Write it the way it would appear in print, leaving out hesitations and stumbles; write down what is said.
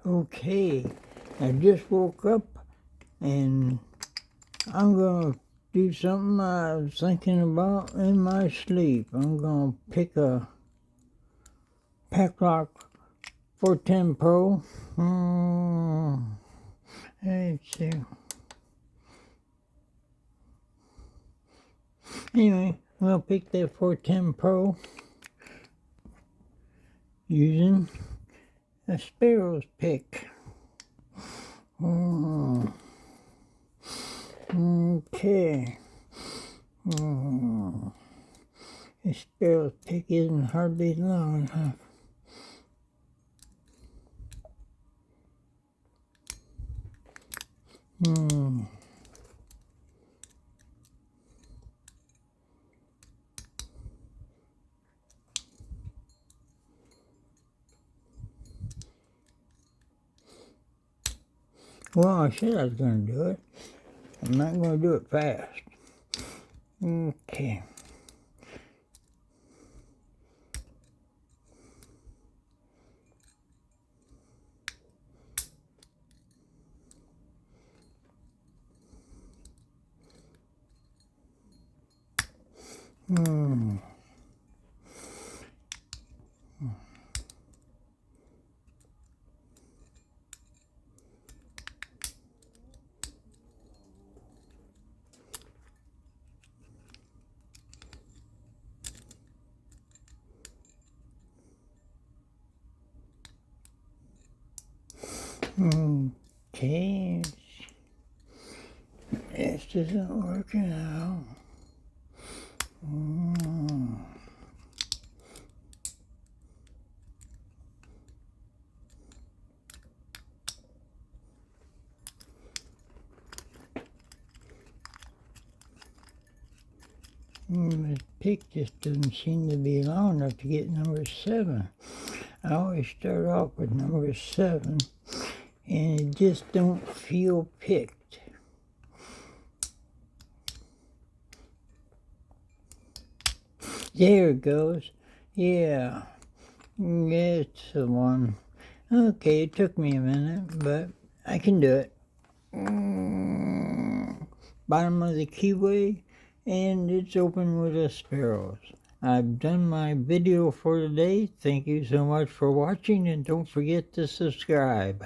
Okay, I just woke up and I'm gonna do something I was thinking about in my sleep. I'm gonna pick a Paclock 410 Pro. Let's see. Anyway, I'm gonna pick that 410 Pro using a Sparrows pick. Okay. The Sparrows pick isn't hardly long enough. Well, I said I was going to do it. I'm not going to do it fast. Okay. Okay. This isn't working out. The pick just doesn't seem to be long enough to get number 7. I always start off with number 7, and it just don't feel picked. There it goes. Yeah, it's the one. Okay, it took me a minute, but I can do it. Bottom of the keyway, and it's open with the Sparrows. I've done my video for today. Thank you so much for watching, and don't forget to subscribe.